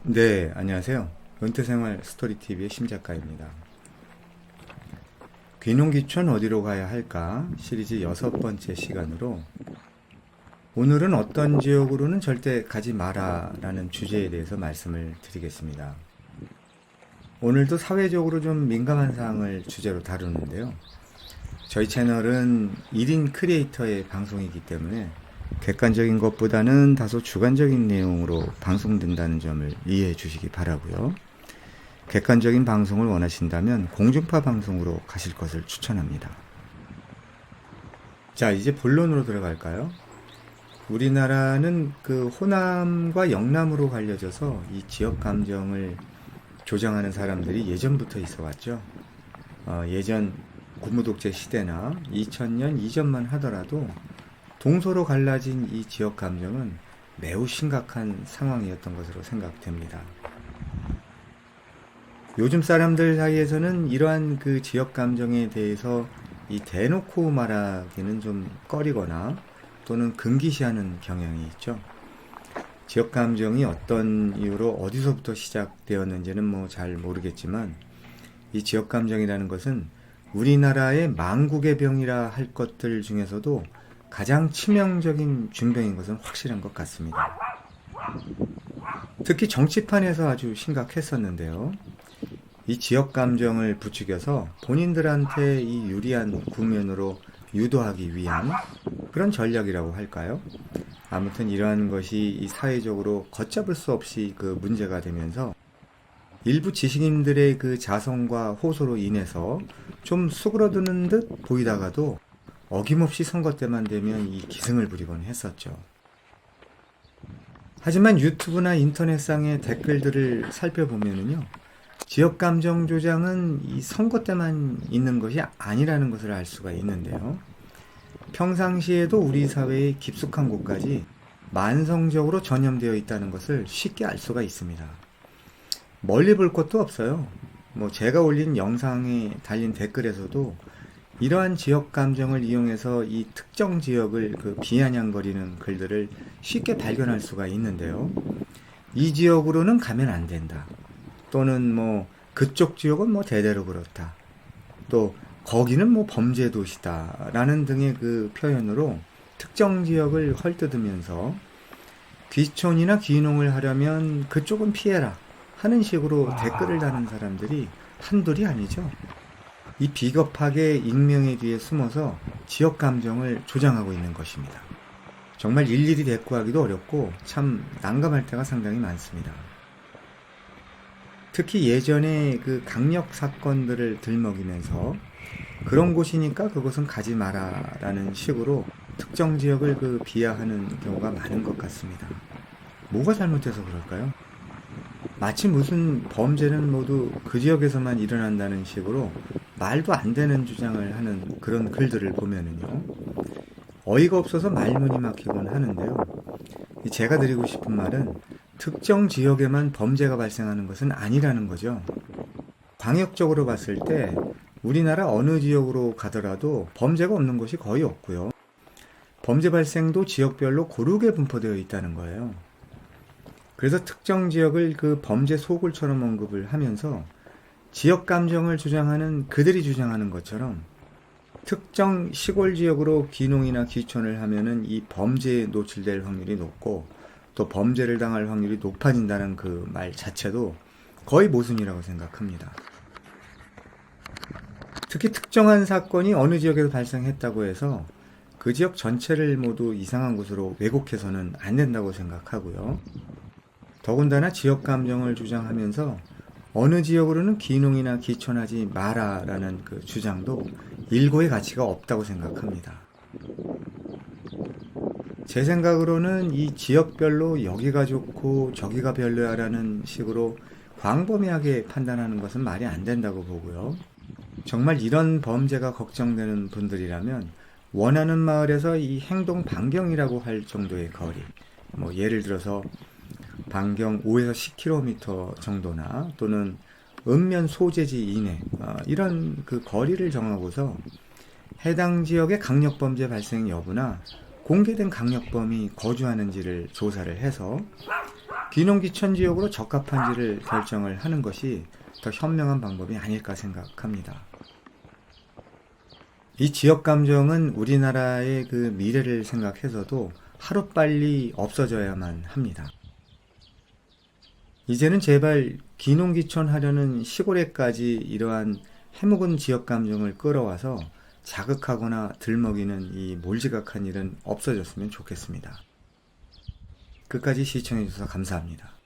네, 안녕하세요. 은퇴생활 스토리TV의 심작가입니다. 귀농귀촌 어디로 가야 할까 시리즈 6번째 시간으로 오늘은 어떤 지역으로는 절대 가지 마라 라는 주제에 대해서 말씀을 드리겠습니다. 오늘도 사회적으로 좀 민감한 사항을 주제로 다루는데요. 저희 채널은 1인 크리에이터의 방송이기 때문에 객관적인 것보다는 다소 주관적인 내용으로 방송된다는 점을 이해해 주시기 바라고요. 객관적인 방송을 원하신다면 공중파 방송으로 가실 것을 추천합니다. 자, 이제 본론으로 들어갈까요? 우리나라는 그 호남과 영남으로 갈려져서 이 지역 감정을 조장하는 사람들이 예전부터 있어 왔죠. 예전 군부독재 시대나 2000년 이전만 하더라도 동서로 갈라진 이 지역 감정은 매우 심각한 상황이었던 것으로 생각됩니다. 요즘 사람들 사이에서는 이러한 그 지역 감정에 대해서 이 대놓고 말하기는 좀 꺼리거나 또는 금기시하는 경향이 있죠. 지역 감정이 어떤 이유로 어디서부터 시작되었는지는 뭐 잘 모르겠지만 이 지역 감정이라는 것은 우리나라의 망국의 병이라 할 것들 중에서도 가장 치명적인 중병인 것은 확실한 것 같습니다. 특히 정치판에서 아주 심각했었는데요. 이 지역 감정을 부추겨서 본인들한테 이 유리한 국면으로 유도하기 위한 그런 전략이라고 할까요? 아무튼 이러한 것이 이 사회적으로 걷잡을 수 없이 그 문제가 되면서 일부 지식인들의 그 자성과 호소로 인해서 좀 수그러드는 듯 보이다가도 어김없이 선거 때만 되면 이 기승을 부리곤 했었죠. 하지만 유튜브나 인터넷상의 댓글들을 살펴보면요, 지역 감정 조장은 이 선거 때만 있는 것이 아니라는 것을 알 수가 있는데요. 평상시에도 우리 사회의 깊숙한 곳까지 만성적으로 전염되어 있다는 것을 쉽게 알 수가 있습니다. 멀리 볼 것도 없어요. 제가 올린 영상에 달린 댓글에서도 이러한 지역 감정을 이용해서 이 특정 지역을 비아냥거리는 글들을 쉽게 발견할 수가 있는데요. 이 지역으로는 가면 안 된다. 또는 그쪽 지역은 대대로 그렇다. 또 거기는 범죄 도시다. 라는 등의 그 표현으로 특정 지역을 헐뜯으면서 귀촌이나 귀농을 하려면 그쪽은 피해라 하는 식으로 댓글을 다는 사람들이 한둘이 아니죠. 이 비겁하게 익명의 뒤에 숨어서 지역 감정을 조장하고 있는 것입니다. 정말 일일이 대꾸하기도 어렵고 참 난감할 때가 상당히 많습니다. 특히 예전에 그 강력 사건들을 들먹이면서 그런 곳이니까 그곳은 가지 마라 라는 식으로 특정 지역을 비하하는 경우가 많은 것 같습니다. 뭐가 잘못돼서 그럴까요? 마치 무슨 범죄는 모두 그 지역에서만 일어난다는 식으로 말도 안 되는 주장을 하는 그런 글들을 보면은요, 어이가 없어서 말문이 막히곤 하는데요. 제가 드리고 싶은 말은 특정 지역에만 범죄가 발생하는 것은 아니라는 거죠. 광역적으로 봤을 때 우리나라 어느 지역으로 가더라도 범죄가 없는 곳이 거의 없고요. 범죄 발생도 지역별로 고르게 분포되어 있다는 거예요. 그래서 특정 지역을 그 범죄 소굴처럼 언급을 하면서 지역 감정을 주장하는 그들이 주장하는 것처럼 특정 시골 지역으로 귀농이나 귀촌을 하면은 이 범죄에 노출될 확률이 높고 또 범죄를 당할 확률이 높아진다는 그 말 자체도 거의 모순이라고 생각합니다. 특히 특정한 사건이 어느 지역에서 발생했다고 해서 그 지역 전체를 모두 이상한 곳으로 왜곡해서는 안 된다고 생각하고요. 더군다나 지역 감정을 주장하면서 어느 지역으로는 귀농이나 귀촌하지 마라라는 그 주장도 일고의 가치가 없다고 생각합니다. 제 생각으로는 이 지역별로 여기가 좋고 저기가 별로야라는 식으로 광범위하게 판단하는 것은 말이 안 된다고 보고요. 정말 이런 범죄가 걱정되는 분들이라면 원하는 마을에서 이 행동 반경이라고 할 정도의 거리, 예를 들어서 반경 5에서 10km 정도나 또는 읍면 소재지 이내 이런 그 거리를 정하고서 해당 지역의 강력범죄 발생 여부나 공개된 강력범이 거주하는지를 조사를 해서 귀농귀촌 지역으로 적합한지를 결정을 하는 것이 더 현명한 방법이 아닐까 생각합니다. 이 지역 감정은 우리나라의 그 미래를 생각해서도 하루빨리 없어져야만 합니다. 이제는 제발 귀농귀촌 하려는 시골에까지 이러한 해묵은 지역 감정을 끌어와서 자극하거나 들먹이는 이 몰지각한 일은 없어졌으면 좋겠습니다. 끝까지 시청해주셔서 감사합니다.